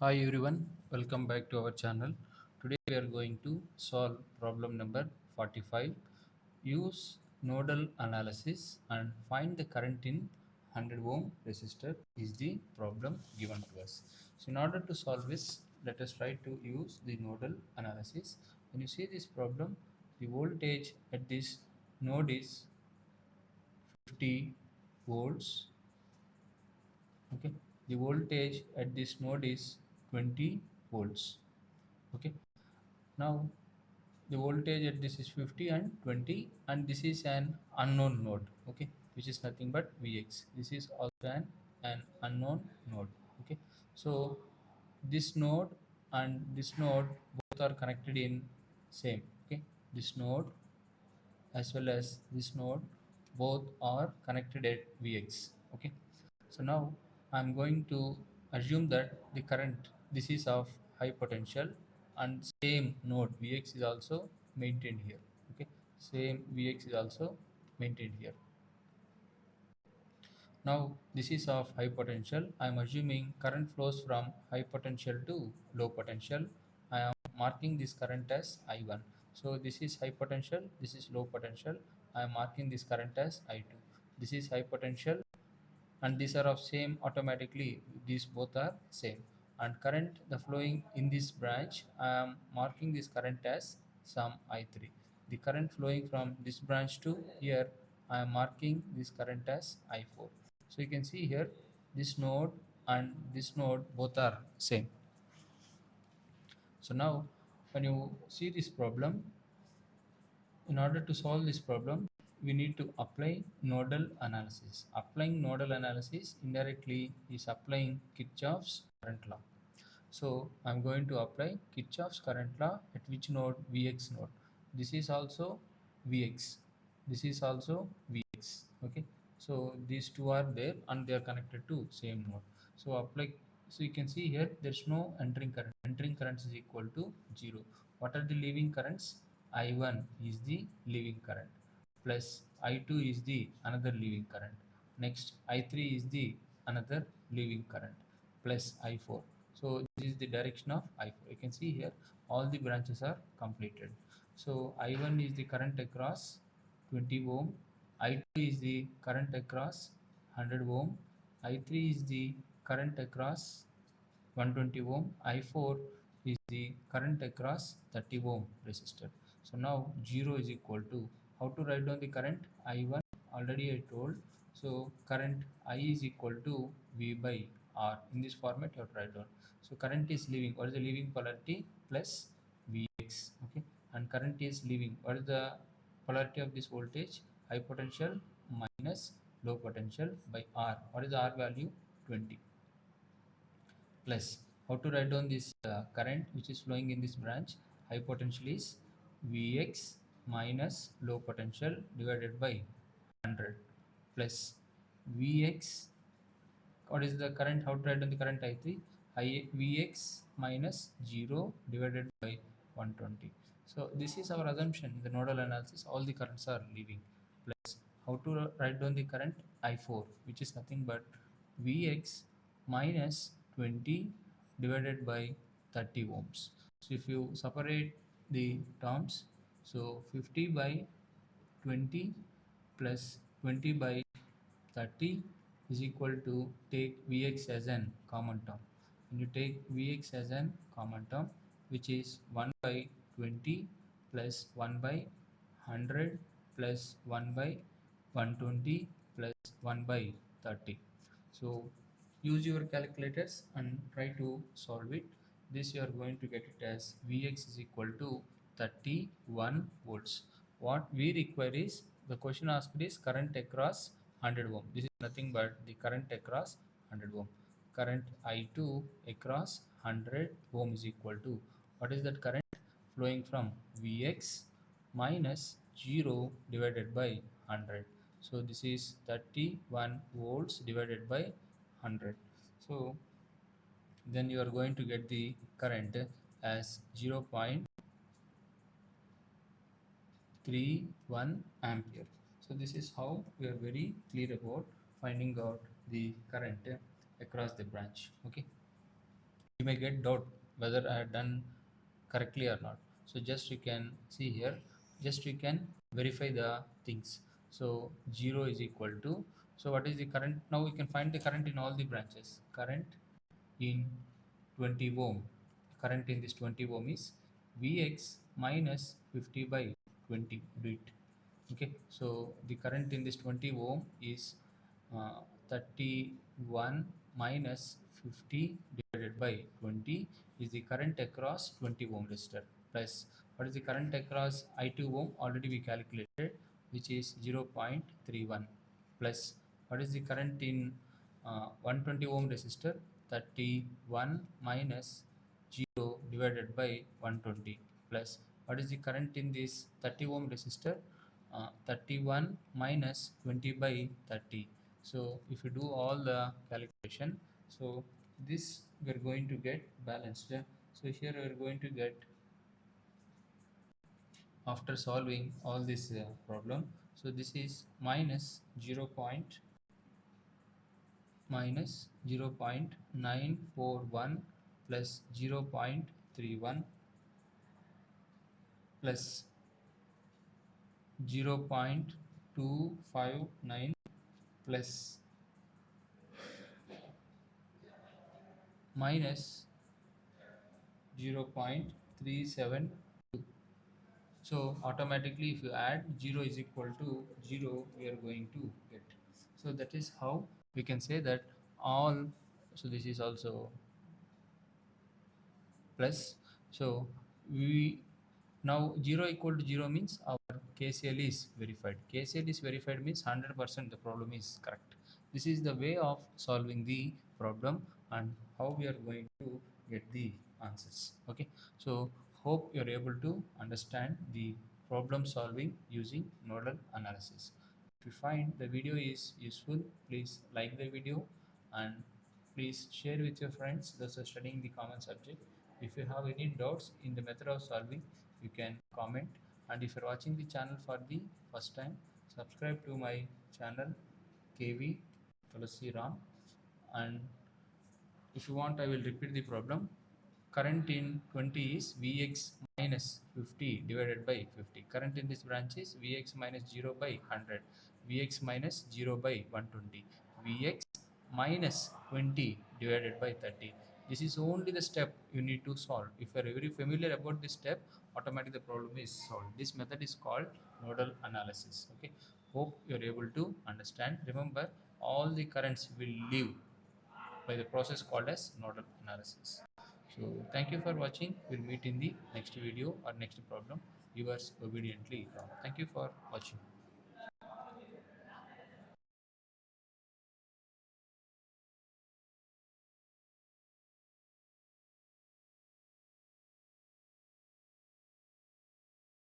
Hi everyone, welcome back to our channel. Today we are going to solve problem number 45. Use nodal analysis and find the current in 100 ohm resistor is the problem given to us. So in order to solve this, let us try to use the nodal analysis. When you see this problem, the voltage at this node is 50 volts. Okay, the voltage at this node is 20 volts. Okay, now the voltage at this is 50 and 20, and this is an unknown node, okay, which is nothing but Vx. This is also an unknown node. Okay, so this node and this node both are connected in same. Okay, this node as well as this node both are connected at Vx. Okay, so now I'm going to assume that the current, this is of high potential, and same node Vx is also maintained here. Okay, same Vx is also maintained here. Now this is of high potential. I am assuming current flows from high potential to low potential. I am marking this current as I1. So this is high potential, this is low potential. I am marking this current as I2. This is high potential, and these are of same, automatically these both are same. And current the flowing in this branch, I am marking this current as some I3. The current flowing from this branch to here, I am marking this current as I4. So you can see here, this node and this node both are same. So now when you see this problem, in order to solve this problem, we need to apply nodal analysis. Applying nodal analysis indirectly is applying Kirchhoff's current law. So I'm going to apply Kirchhoff's current law at which node? Vx node. This is also Vx. This is also Vx. Okay. So these two are there and they are connected to same node. So apply. So you can see here there's no entering current. Entering current is equal to 0. What are the leaving currents? I1 is the leaving current, plus I2 is the another leaving current. Next I3 is the another leaving current, plus I4. So this is the direction of I4. You can see here all the branches are completed. So I1 is the current across 20 ohm, I2 is the current across 100 ohm, I3 is the current across 120 ohm, I4 is the current across 30 ohm resistor. So now 0 is equal to, how to write down the current? I1 already I told. So current I is equal to V by R. In this format you have to write down. So current is leaving. What is the leaving polarity? Plus Vx. Okay, and current is leaving. What is the polarity of this voltage? High potential minus low potential by R. What is the R value? 20. Plus, how to write down this current which is flowing in this branch? High potential is Vx minus low potential divided by 100, plus Vx. What is the current? How to write down the current? I3, Vx minus 0 divided by 120. So this is our assumption in the nodal analysis. All the currents are leaving. Plus, how to write down the current? I4, which is nothing but Vx minus 20 divided by 30 ohms. So if you separate the terms, so 50 by 20 plus 20 by 30 is equal to, take Vx as an common term. When you take Vx as an common term, which is 1 by 20 plus 1 by 100 plus 1 by 120 plus 1 by 30. So use your calculators and try to solve it. This you are going to get it as Vx is equal to 31 volts. What we require is, the question asked is current across 100 ohm. This is nothing but the current across 100 ohm. Current I2 across 100 ohm is equal to, what is that current? Flowing from Vx minus 0 divided by 100. So this is 31 volts divided by 100. So then you are going to get the current as 0.31 ampere. So this is how we are very clear about finding out the current across the branch. Okay. you may get doubt whether I have done correctly or not. So just you can see here, just you can verify the things. So 0 is equal to, so what is the current? Now we can find the current in all the branches. Current in 20 ohm, current in this 20 ohm is Vx minus 50 by 20. Do it. Okay, so the current in this 20 ohm is 31 minus 50 divided by 20 is the current across 20 ohm resistor, plus what is the current across I2 ohm, already we calculated, which is 0.31, plus what is the current in 120 ohm resistor, 31 minus 0 divided by 120, plus what is the current in this 30 ohm resistor, 31 minus 20 by 30. So if you do all the calculation, so this we are going to get balanced. So here we are going to get, after solving all this problem, so this is minus 0.941 plus 0.31 plus 0.259 plus minus 0.372. So automatically if you add 0 is equal to 0, we are going to get. So that is how we can say that all, so this is also plus. So we, now 0 equal to 0 means our KCL is verified. KCL is verified means 100% the problem is correct. This is the way of solving the problem and how we are going to get the answers. Okay, so hope you are able to understand the problem solving using nodal analysis. If you find the video is useful, please like the video and please share with your friends those are studying the common subject. If you have any doubts in the method of solving, you can comment. And if you're watching the channel for the first time, subscribe to my channel KV Tulasi Ram. And if you want, I will repeat the problem. Current in 20 is Vx minus 50 divided by 50. Current in this branch is Vx minus 0 by 100. Vx minus 0 by 120. Vx minus 20 divided by 30. This is only the step you need to solve. If you are very familiar about this step, automatically the problem is solved. This method is called nodal analysis. Okay. Hope you are able to understand. Remember, all the currents will leave by the process called as nodal analysis. So thank you for watching. We'll meet in the next video or next problem. Yours obediently. Thank you for watching.